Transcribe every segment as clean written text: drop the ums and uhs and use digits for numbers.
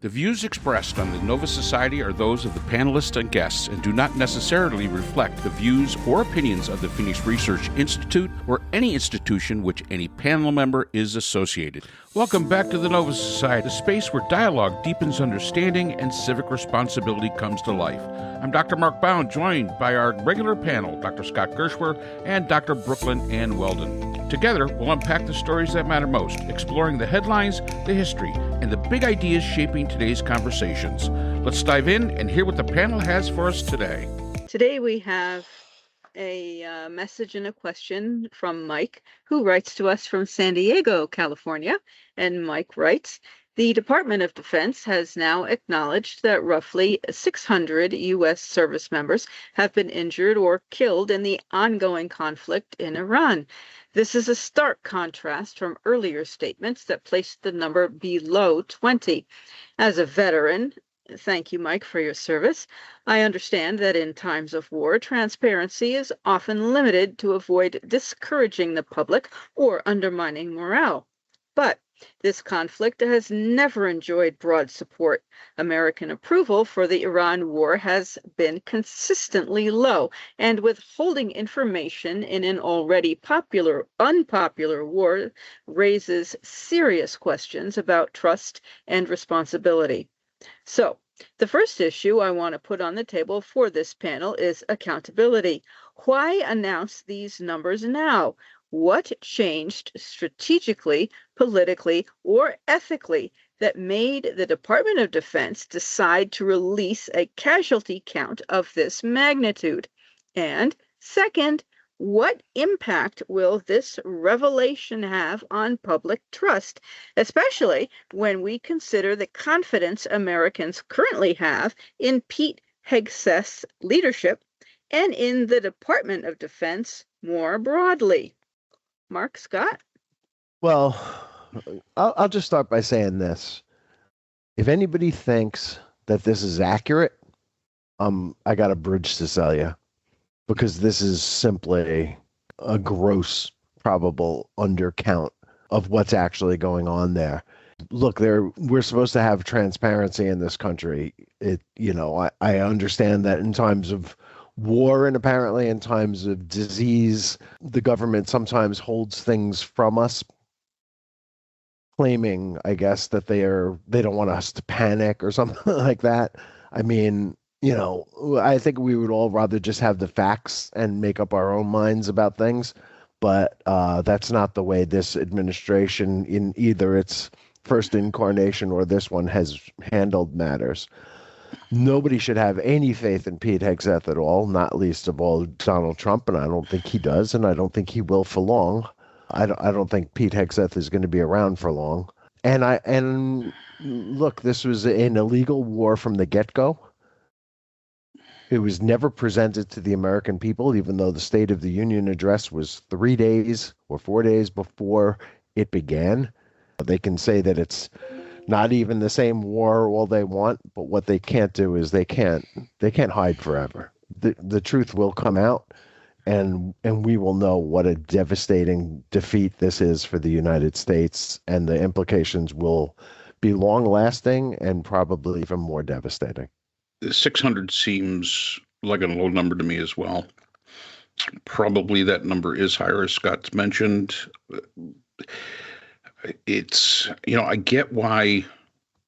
The views expressed on the Nova Society are those of the panelists and guests and do not necessarily reflect the views or opinions of the Phoenix Research Institute or any institution which any panel member is associated. Welcome back to the Nova Society, a space where dialogue deepens understanding and civic responsibility comes to life. I'm Dr. Mark Bound, joined by our regular panel, Dr. Scott Gershwer and Dr. Brooklyn Ann Weldon. Together, we'll unpack the stories that matter most, exploring the headlines, the history, and the big ideas shaping today's conversations. Let's dive in and hear what the panel has for us today. Today we have a message and a question from Mike, who writes to us from San Diego, California. And Mike writes, the Department of Defense has now acknowledged that roughly 600 U.S. service members have been injured or killed in the ongoing conflict in Iran. This is a stark contrast from earlier statements that placed the number below 20. As a veteran, thank you, Mike, for your service, I understand that in times of war, transparency is often limited to avoid discouraging the public or undermining morale. But this conflict has never enjoyed broad support. American approval for the Iran war has been consistently low, and withholding information in an already unpopular war raises serious questions about trust and responsibility. So, the first issue I want to put on the table for this panel is accountability. Why announce these numbers now? What changed strategically, politically, or ethically that made the Department of Defense decide to release a casualty count of this magnitude? And second, what impact will this revelation have on public trust, especially when we consider the confidence Americans currently have in Pete Hegseth's leadership and in the Department of Defense more broadly? Mark, Scott? Well, I'll just start by saying this. If anybody thinks that this is accurate, I got a bridge to sell you, because this is simply a gross, probable undercount of what's actually going on there. Look, we're supposed to have transparency in this country. I understand that in times of war and apparently in times of disease, the government sometimes holds things from us, claiming, I guess, that they don't want us to panic or something like that. I mean, I think we would all rather just have the facts and make up our own minds about things. But that's not the way this administration, in either its first incarnation or this one, has handled matters. Nobody should have any faith in Pete Hegseth at all, not least of all Donald Trump, and I don't think he does, and I don't think he will for long. I don't think Pete Hegseth is going to be around for long. And look, this was an illegal war from the get-go. It was never presented to the American people, even though the State of the Union address was 3 days or 4 days before it began. They can say that it's not even the same war all they want, but what they can't do is they can't hide forever. The truth will come out, and we will know what a devastating defeat this is for the United States, and the implications will be long-lasting and probably even more devastating. 600 seems like a low number to me as well. Probably that number is higher, as Scott's mentioned. It's, I get why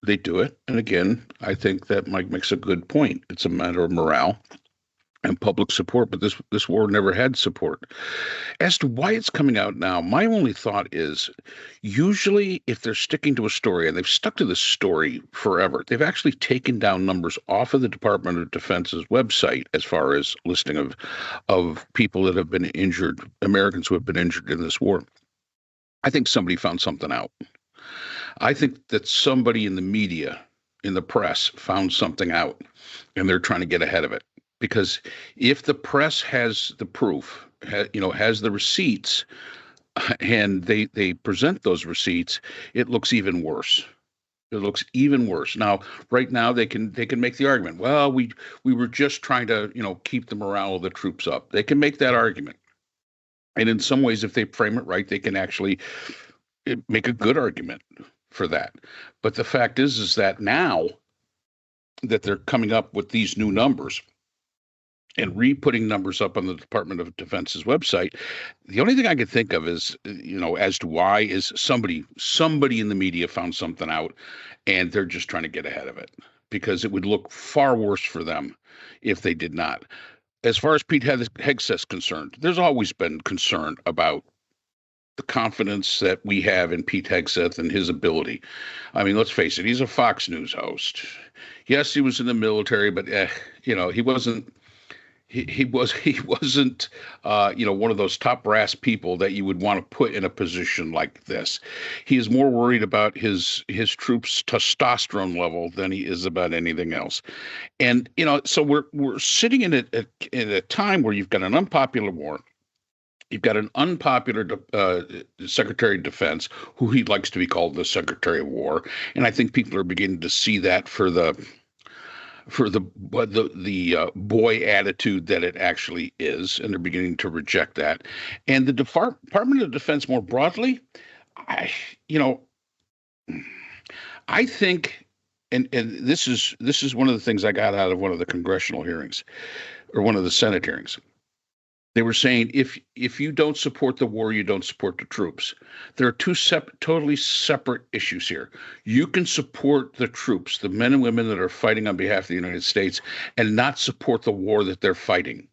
they do it. And again, I think that Mike makes a good point. It's a matter of morale and public support, but this war never had support. As to why it's coming out now, my only thought is, usually if they're sticking to a story, and they've stuck to this story forever, they've actually taken down numbers off of the Department of Defense's website as far as listing of people that have been injured, Americans who have been injured in this war. I think somebody found something out. I think that somebody in the media, in the press, found something out, and they're trying to get ahead of it. Because if the press has the proof, has the receipts, and they present those receipts, it looks even worse. It looks even worse. Now, right now, they can make the argument, well, we were just trying to, keep the morale of the troops up. They can make that argument. And in some ways, if they frame it right, they can actually make a good argument. for that. But the fact is that now that they're coming up with these new numbers and re-putting numbers up on the Department of Defense's website, the only thing I could think of is, as to why is somebody in the media found something out, and they're just trying to get ahead of it because it would look far worse for them if they did not. As far as Pete Hegseth's concerned, there's always been concern about the confidence that we have in Pete Hegseth and his ability. I mean, let's face it, he's a Fox News host. Yes, he was in the military, but he wasn't. He wasn't one of those top brass people that you would want to put in a position like this. He is more worried about his troops' testosterone level than he is about anything else. And so we're sitting in a time where you've got an unpopular war. You've got an unpopular Secretary of Defense, who he likes to be called the Secretary of War, and I think people are beginning to see that for the boy attitude that it actually is, and they're beginning to reject that. And the Department of Defense more broadly, I think, and this is one of the things I got out of one of the congressional hearings, or one of the Senate hearings. They were saying if you don't support the war, you don't support the troops. There are two totally separate issues here. You can support the troops, the men and women that are fighting on behalf of the United States, and not support the war that they're fighting.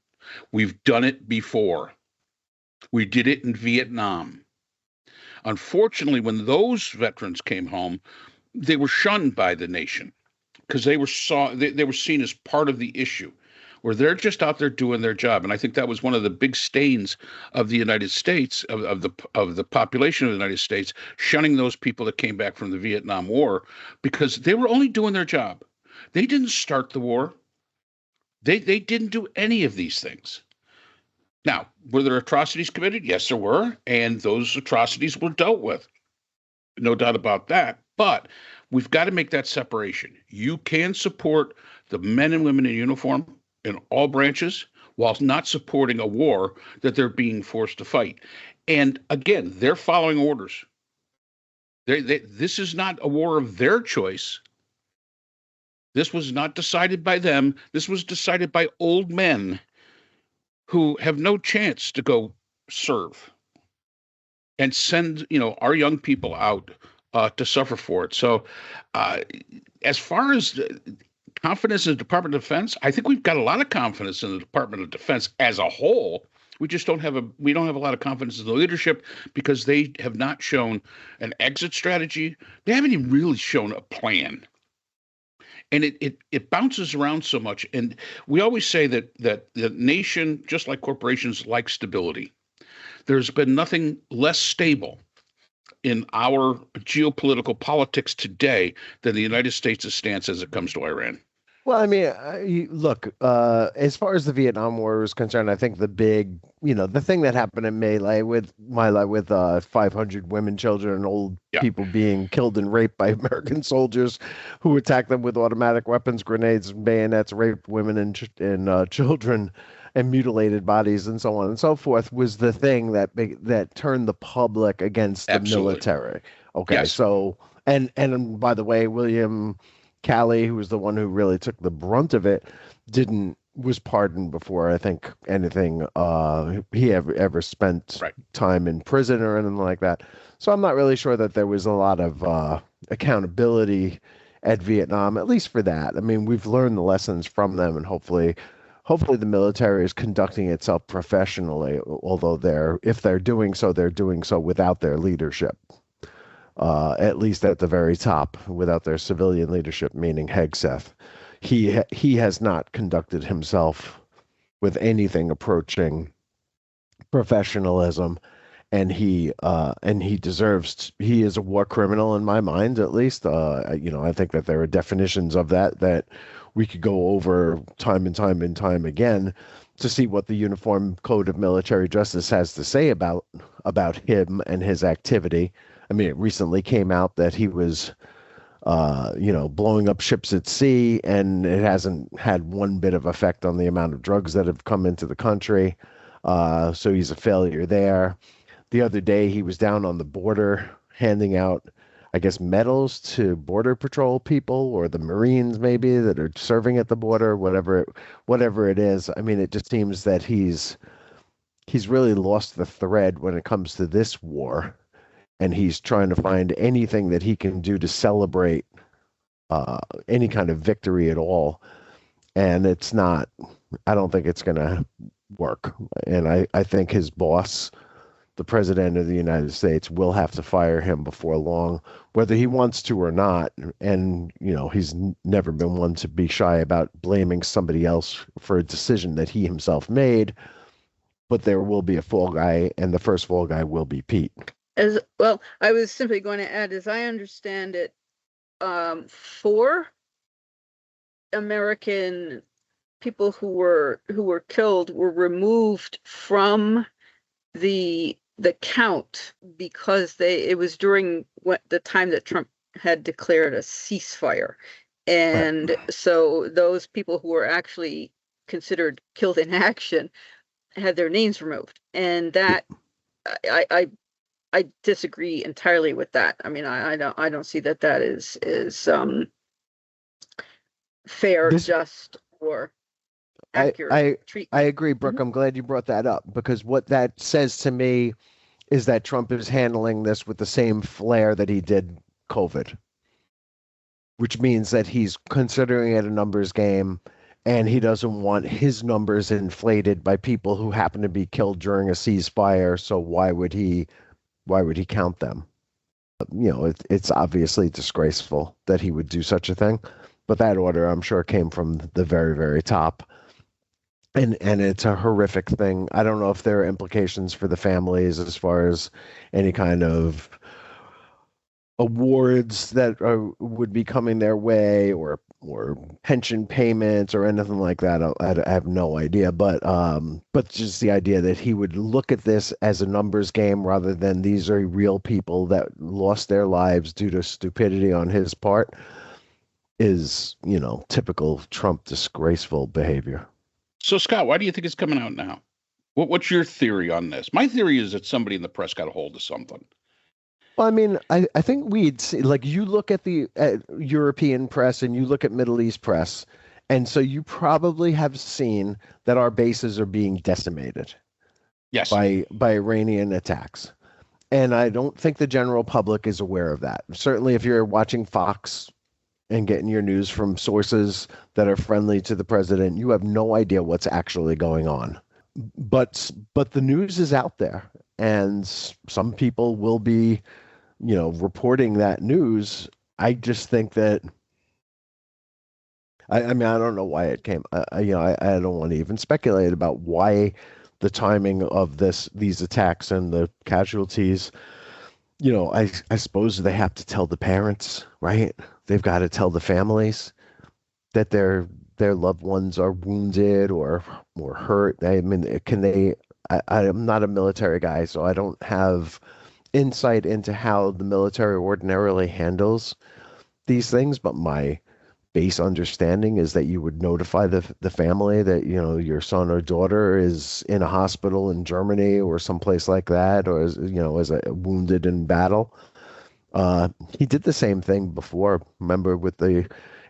We've done it before. We did it in Vietnam. Unfortunately, when those veterans came home, they were shunned by the nation because they were seen as part of the issue, where they're just out there doing their job. And I think that was one of the big stains of the United States, of the population of the United States, shunning those people that came back from the Vietnam War, because they were only doing their job. They didn't start the war. They didn't do any of these things. Now, were there atrocities committed? Yes, there were. And those atrocities were dealt with. No doubt about that. But we've got to make that separation. You can support the men and women in uniform in all branches, while not supporting a war that they're being forced to fight. And again, they're following orders. This is not a war of their choice. This was not decided by them. This was decided by old men who have no chance to go serve and send, our young people out to suffer for it. So as far as confidence in the Department of Defense, I think we've got a lot of confidence in the Department of Defense as a whole. We just don't have a lot of confidence in the leadership, because they have not shown an exit strategy. They haven't even really shown a plan. And it bounces around so much. And we always say that the nation, just like corporations, like stability. There's been nothing less stable in our geopolitical politics today than the United States' stance as it comes to Iran. Well, I mean, look, as far as the Vietnam War is concerned, I think the big, the thing that happened in My Lai with 500 women, children, and old people being killed and raped by American soldiers who attacked them with automatic weapons, grenades, bayonets, raped women and children, and mutilated bodies, and so on and so forth, was the thing that turned the public against the military. Okay, yes. So and by the way, William Calley, who was the one who really took the brunt of it, was pardoned before I think anything he ever spent time in prison or anything like that. So I'm not really sure that there was a lot of accountability at Vietnam, at least for that. I mean, we've learned the lessons from them, and hopefully the military is conducting itself professionally, although if they're doing so, they're doing so without their leadership. At least at the very top, without their civilian leadership, meaning Hegseth. He has not conducted himself with anything approaching professionalism, and he deserves. He is a war criminal in my mind, at least. I think that there are definitions of that we could go over time and time again to see what the Uniform Code of Military Justice has to say about him and his activity. I mean, it recently came out that he was, blowing up ships at sea, and it hasn't had one bit of effect on the amount of drugs that have come into the country. So he's a failure there. The other day, he was down on the border handing out, I guess, medals to Border Patrol people or the Marines maybe that are serving at the border, whatever it is. I mean, it just seems that he's really lost the thread when it comes to this war, and he's trying to find anything that he can do to celebrate any kind of victory at all. And it's not, I don't think it's going to work. And I think his boss, the president of the United States, will have to fire him before long, whether he wants to or not. And, he's never been one to be shy about blaming somebody else for a decision that he himself made. But there will be a fall guy, and the first fall guy will be Pete. As well, I was simply going to add, as I understand it, 4 American people who were killed were removed from the count because it was during the time that Trump had declared a ceasefire, and Right. So those people who were actually considered killed in action had their names removed, and that I disagree entirely with that. I mean, I don't see that is fair, just, or accurate I treatment. agree, Brooke. I'm glad you brought that up, because what that says to me is that Trump is handling this with the same flair that he did COVID, which means that he's considering it a numbers game, and he doesn't want his numbers inflated by people who happen to be killed during a ceasefire. So why would he count them? It's obviously disgraceful that he would do such a thing, but that order, I'm sure, came from the very, very top. And it's a horrific thing. I don't know if there are implications for the families as far as any kind of awards that would be coming their way, or pension payments or anything like that. I have no idea, but just the idea that he would look at this as a numbers game rather than these are real people that lost their lives due to stupidity on his part is, typical Trump disgraceful behavior. So, Scott, why do you think it's coming out now? What's your theory on this? My theory is that somebody in the press got a hold of something. Well, I mean, I think we'd see, like, you look at the European press and you look at Middle East press, and so you probably have seen that our bases are being decimated Yes. by Iranian attacks. And I don't think the general public is aware of that. Certainly, if you're watching Fox and getting your news from sources that are friendly to the president, you have no idea what's actually going on. But the news is out there, and some people will be reporting that news. I just think that I mean, I don't know why it came. I don't want to even speculate about why the timing of these attacks and the casualties. I suppose they have to tell the parents, right? They've got to tell the families that their loved ones are wounded or hurt. I mean, can they? I'm not a military guy, so I don't have insight into how the military ordinarily handles these things, but my base understanding is that you would notify the family that your son or daughter is in a hospital in Germany or someplace like that, or is wounded in battle. He did the same thing before. Remember,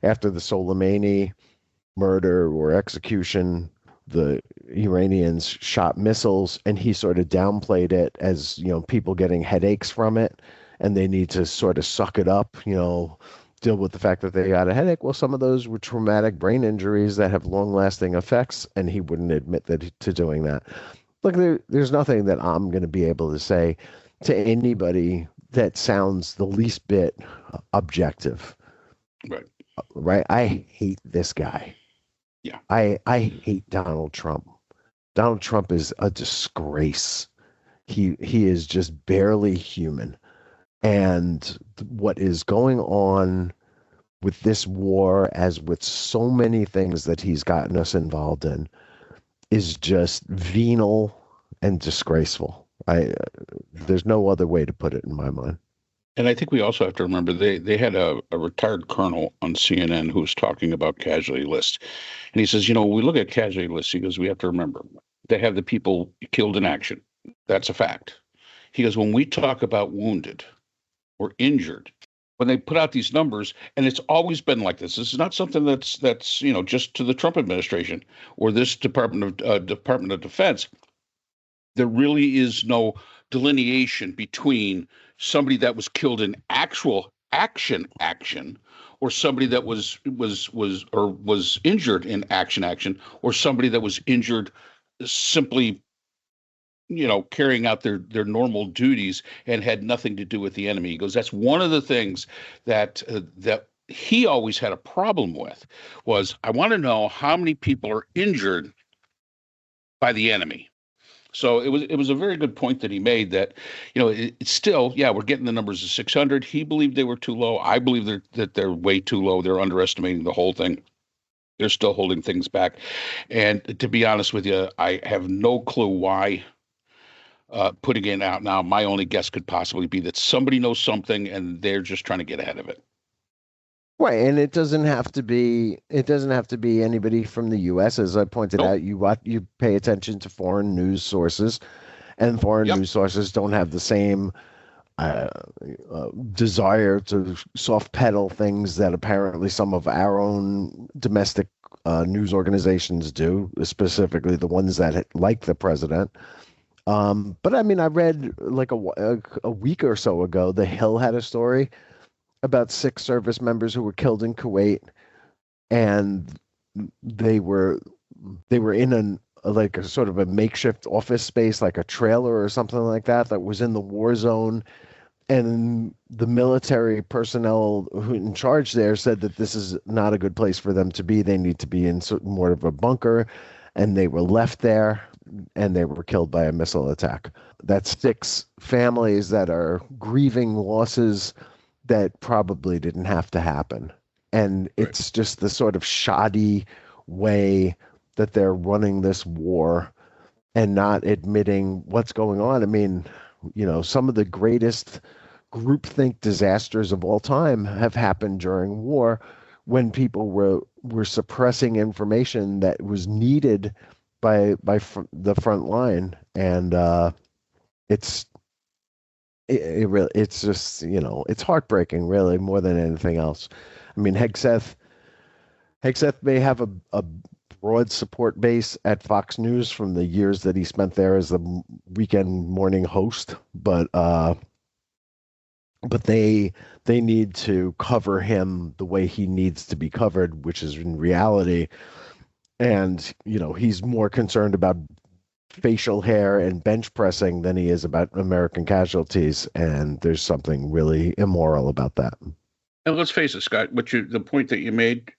after the Soleimani murder or execution, the Iranians shot missiles, and he sort of downplayed it as, people getting headaches from it, and they need to sort of suck it up, deal with the fact that they got a headache. Well, some of those were traumatic brain injuries that have long-lasting effects, and he wouldn't admit to doing that. Look, there's nothing that I'm going to be able to say to anybody that sounds the least bit objective. Right. Right? I hate this guy. Yeah. I hate Donald Trump. Donald Trump is a disgrace. He is just barely human. And what is going on with this war, as with so many things that he's gotten us involved in, is just venal and disgraceful. There's no other way to put it in my mind. And I think we also have to remember they had a retired colonel on CNN who was talking about casualty lists. And he says, we look at casualty lists. He goes, we have to remember they have the people killed in action. That's a fact. He goes, when we talk about wounded or injured, when they put out these numbers, and it's always been like this. This is not something that's just to the Trump administration or this Department of Defense. There really is no delineation between somebody that was killed in actual action, or somebody that was injured in action, or somebody that was injured simply carrying out their normal duties and had nothing to do with the enemy. He goes, that's one of the things that he always had a problem with, was I want to know how many people are injured by the enemy. So it was a very good point that he made, that it's still, yeah, we're getting the numbers of 600. He believed they were too low. I believe that they're way too low. They're underestimating the whole thing. They're still holding things back. And to be honest with you, I have no clue why. Putting it out now, my only guess could possibly be that somebody knows something and they're just trying to get ahead of it. Right, and it doesn't have to be anybody from the U.S. As I pointed Nope. out, you pay attention to foreign news sources, and foreign Yep. news sources don't have the same uh, desire to soft pedal things that apparently some of our own domestic news organizations do, specifically the ones that like the president. But I mean, I read like a week or so ago, The Hill had a story about 6 service members who were killed in Kuwait, and they were in like a sort of a makeshift office space, like a trailer or something like that was in the war zone. And the military personnel who in charge there said that this is not a good place for them to be. They need to be in more of a bunker, and they were left there, and they were killed by a missile attack. That's 6 families that are grieving losses that probably didn't have to happen. And Right. it's just the sort of shoddy way that they're running this war and not admitting what's going on. I mean, some of the greatest groupthink disasters of all time have happened during war, when people were suppressing information that was needed by the front line. And it's really, it's just, it's heartbreaking, really, more than anything else. I mean, Hegseth may have a broad support base at Fox News from the years that he spent there as the weekend morning host, but they need to cover him the way he needs to be covered, which is in reality. And he's more concerned about facial hair and bench pressing than he is about American casualties, and there's something really immoral about that. And let's face it, Scott, the point that you made,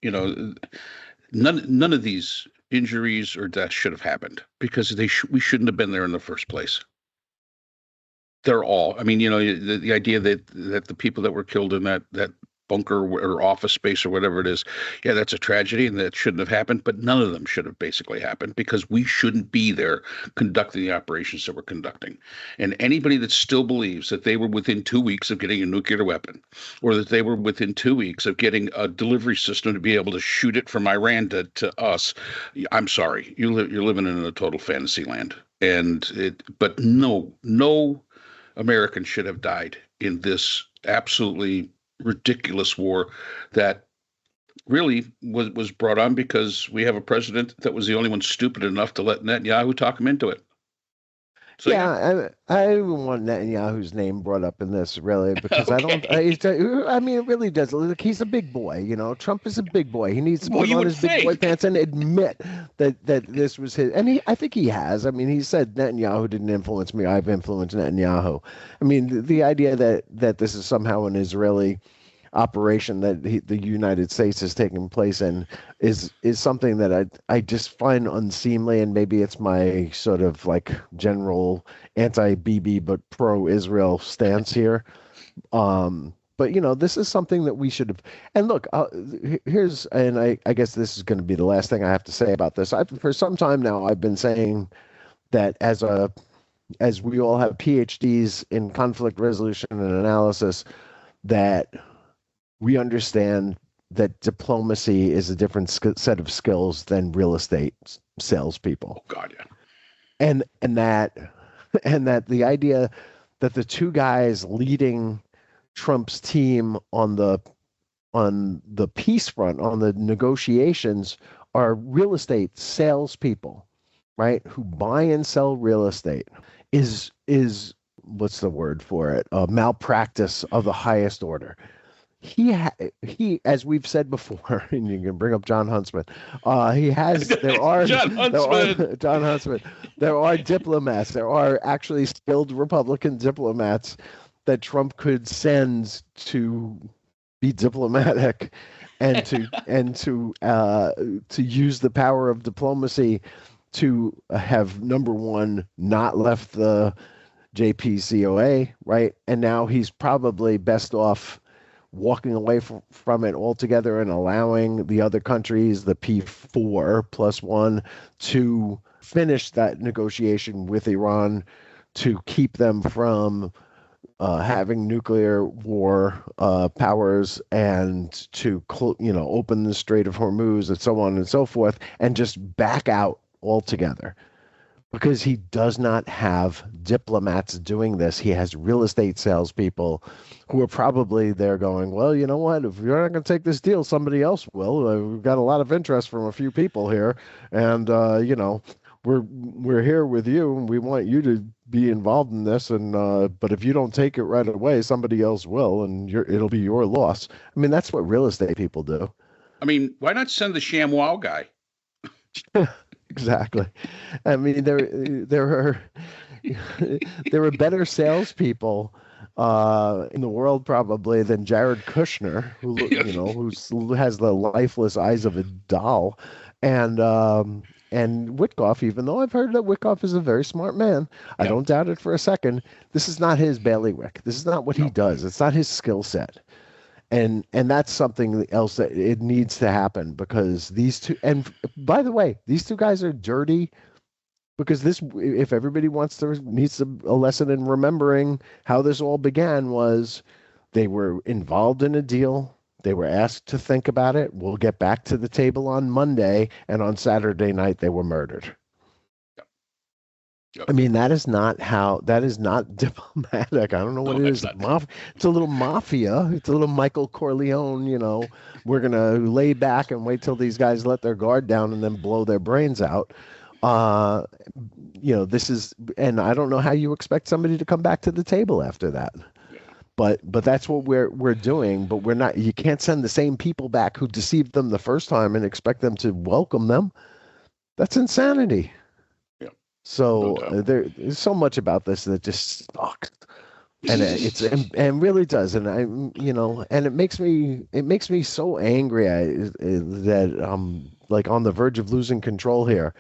none of these injuries or deaths should have happened, because we shouldn't have been there in the first place. They're all, I mean, the idea that the people that were killed in that bunker or office space or whatever it is, yeah, that's a tragedy and that shouldn't have happened, but none of them should have basically happened, because we shouldn't be there conducting the operations that we're conducting. And anybody that still believes that they were within 2 weeks of getting a nuclear weapon, or that they were within 2 weeks of getting a delivery system to be able to shoot it from Iran to us, I'm sorry, you're living in a total fantasy land. But no American should have died in this absolutely ridiculous war that really was brought on because we have a president that was the only one stupid enough to let Netanyahu talk him into it. So Yeah, I don't want Netanyahu's name brought up in this, really, because I don't. I mean, it really does. Look, he's a big boy. Trump is a big boy. He needs to Well, put you on would his big boy think. pants and admit that this was his. And I think he has. I mean, he said Netanyahu didn't influence me. I've influenced Netanyahu. I mean, the idea that this is somehow an Israeli operation that the United States is taking place in is something that I just find unseemly, and maybe it's my sort of like general anti-BB but pro-Israel stance here. But this is something that we should have. And look, I guess this is going to be the last thing I have to say about this. For some time now, I've been saying that as we all have PhDs in conflict resolution and analysis, that we understand that diplomacy is a different set of skills than real estate salespeople. Oh God, yeah. And that the idea that the 2 guys leading Trump's team on the peace front, on the negotiations, are real estate salespeople, right? Who buy and sell real estate is what's the word for it? Malpractice of the highest order. He, as we've said before, and you can bring up John Huntsman. There are John Huntsman. John Huntsman. There are diplomats. There are actually skilled Republican diplomats that Trump could send to be diplomatic and to use the power of diplomacy to have, number one, not left the JPCOA, right? And now he's probably best off walking away from it altogether and allowing the other countries, the P4+1, to finish that negotiation with Iran to keep them from having nuclear war powers, and to open the Strait of Hormuz and so on and so forth, and just back out altogether. Because he does not have diplomats doing this. He has real estate salespeople who are probably there going, well, you know what? If you're not going to take this deal, somebody else will. We've got a lot of interest from a few people here, and we're here with you, and we want you to be involved in this. And but if you don't take it right away, somebody else will, and it'll be your loss. I mean, that's what real estate people do. I mean, why not send the ShamWow guy? Exactly. I mean, there are better salespeople in the world probably than Jared Kushner, who who has the lifeless eyes of a doll, and Witkoff. Even though I've heard that Witkoff is a very smart man, I don't doubt it for a second. This is not his bailiwick. This is not what he does. It's not his skill set. And that's something else that it needs to happen, because these two, and by the way, these two guys are dirty, because if everybody needs a lesson in remembering how this all began, was they were involved in a deal. They were asked to think about it. We'll get back to the table on Monday, and on Saturday night they were murdered. I mean, that is not diplomatic. I don't know what it is. It's a little mafia. It's a little Michael Corleone, we're going to lay back and wait till these guys let their guard down and then blow their brains out. This is, and I don't know how you expect somebody to come back to the table after that. But that's what we're doing. But we're not, you can't send the same people back who deceived them the first time and expect them to welcome them. That's insanity. So there's so much about this that just sucks, and and really does, and and it makes me so angry that I'm like on the verge of losing control here.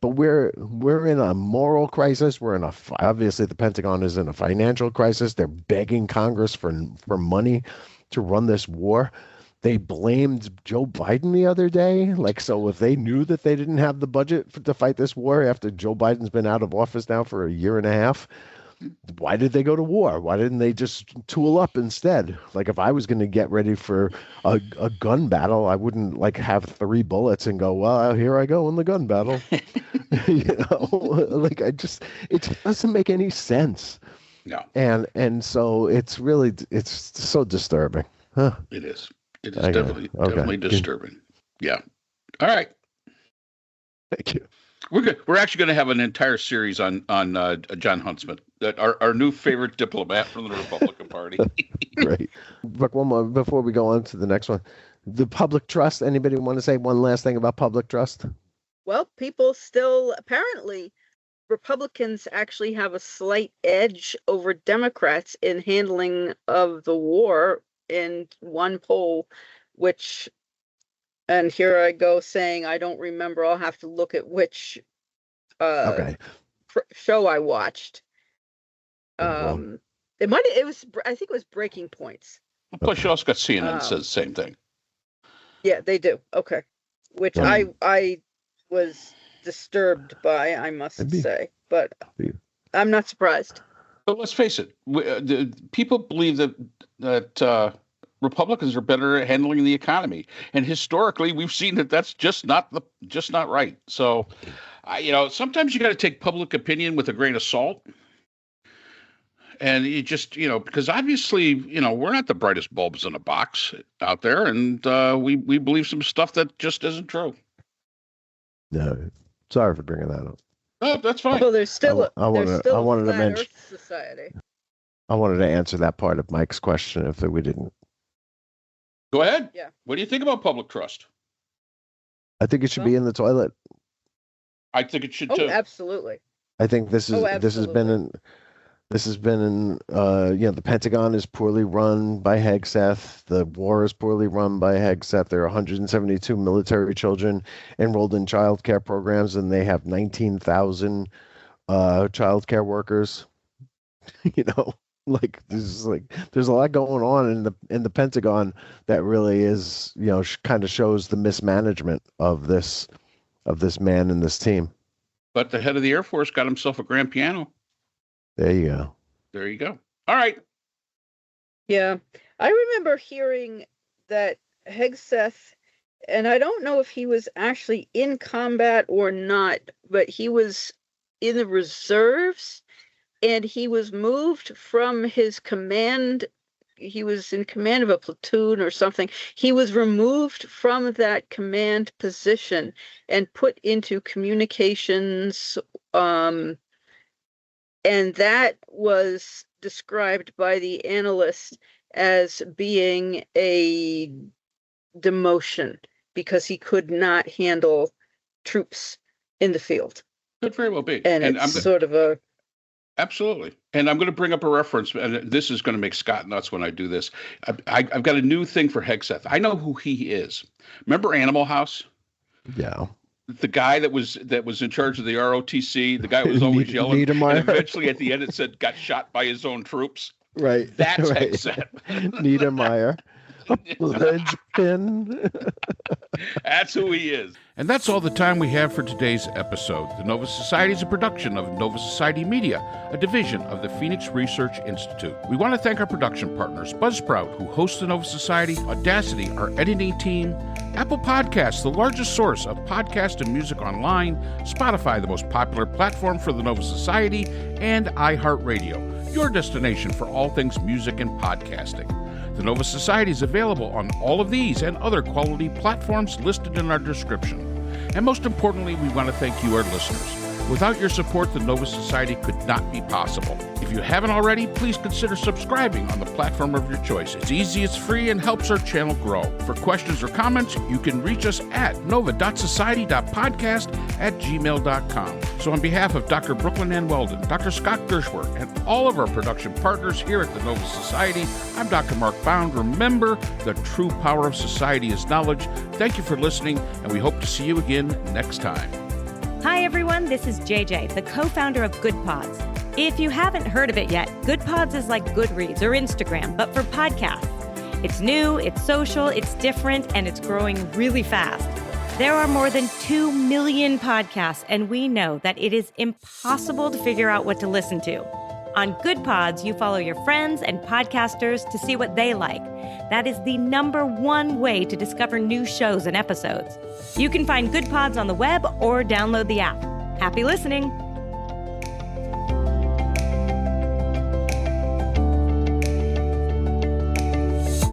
But we're in a moral crisis. Obviously the Pentagon is in a financial crisis. They're begging Congress for money to run this war. They blamed Joe Biden the other day. So if they knew that they didn't have the budget to fight this war after Joe Biden's been out of office now for a year and a half, why did they go to war? Why didn't they just tool up instead? If I was going to get ready for a gun battle, I wouldn't have 3 bullets and go, well, here I go in the gun battle. It doesn't make any sense. No. And so it's so disturbing. Huh. It is. It is definitely disturbing. Yeah. All right. Thank you. We're good. We're actually going to have an entire series on John Huntsman, our new favorite diplomat from the Republican Party. Great. But one more before we go on to the next one. The public trust. Anybody want to say one last thing about public trust? Well, people still, apparently, Republicans actually have a slight edge over Democrats in handling of the war in one poll, and here I go saying I don't remember. I'll have to look at which show I watched. I think it was Breaking Points. Plus, you also got CNN says the same thing. Yeah, they do. Okay, which I was disturbed by, I must say, but I'm not surprised. But let's face it, people believe that Republicans are better at handling the economy, and historically, we've seen that that's just not right. So, sometimes you got to take public opinion with a grain of salt. And you just, because obviously, we're not the brightest bulbs in a box out there, and we believe some stuff that just isn't true. No, sorry for bringing that up. Oh, that's fine. Well, there's still I wanted to Flat mention. Earth Society. I wanted to answer that part of Mike's question if we didn't. Go ahead. Yeah. What do you think about public trust? I think it should be in the toilet. I think it should Oh, too. absolutely. I think this has been in the Pentagon is poorly run by Hegseth. The war is poorly run by Hegseth. There are 172 military children enrolled in child care programs, and they have 19,000 child care workers. There's a lot going on in the Pentagon that really is, kind of shows the mismanagement of this man and this team. But the head of the Air Force got himself a grand piano. There you go. There you go. All right. Yeah. I remember hearing that Hegseth, and I don't know if he was actually in combat or not, but he was in the reserves, and he was moved from his command. He was in command of a platoon or something. He was removed from that command position and put into communications. And that was described by the analyst as being a demotion because he could not handle troops in the field. Could very well be. And it's sort of a... Absolutely. And I'm going to bring up a reference, and this is going to make Scott nuts when I do this. I've got a new thing for Hegseth. I know who he is. Remember Animal House? Yeah. The guy that was in charge of the ROTC, the guy who was always yelling, and eventually at the end it said got shot by his own troops. Right. That's right. Hegseth. Niedermeyer. Linchpin. That's who he is. And that's all the time we have for today's episode. The Nova Society is a production of Nova Society Media, a division of the Phoenix Research Institute. We want to thank our production partners, Buzzsprout, who hosts the Nova Society, Audacity, our editing team, Apple Podcasts, the largest source of podcast and music online, Spotify, the most popular platform for the Nova Society, and iHeartRadio, your destination for all things music and podcasting. The Nova Society is available on all of these and other quality platforms listed in our description. And most importantly, we want to thank you, our listeners. Without your support, the Nova Society could not be possible. If you haven't already, please consider subscribing on the platform of your choice. It's easy, it's free, and helps our channel grow. For questions or comments, you can reach us at nova.society.podcast@gmail.com. So on behalf of Dr. Brooklyn Ann Weldon, Dr. Scott Gershworth, and all of our production partners here at the Nova Society, I'm Dr. Mark Bound. Remember, the true power of society is knowledge. Thank you for listening, and we hope to see you again next time. Hi, everyone. This is JJ, the co-founder of Good Pods. If you haven't heard of it yet, Good Pods is like Goodreads or Instagram, but for podcasts. It's new, it's social, it's different, and it's growing really fast. There are more than 2 million podcasts, and we know that it is impossible to figure out what to listen to. On Good Pods, you follow your friends and podcasters to see what they like. That is the #1 way to discover new shows and episodes. You can find Good Pods on the web or download the app. Happy listening!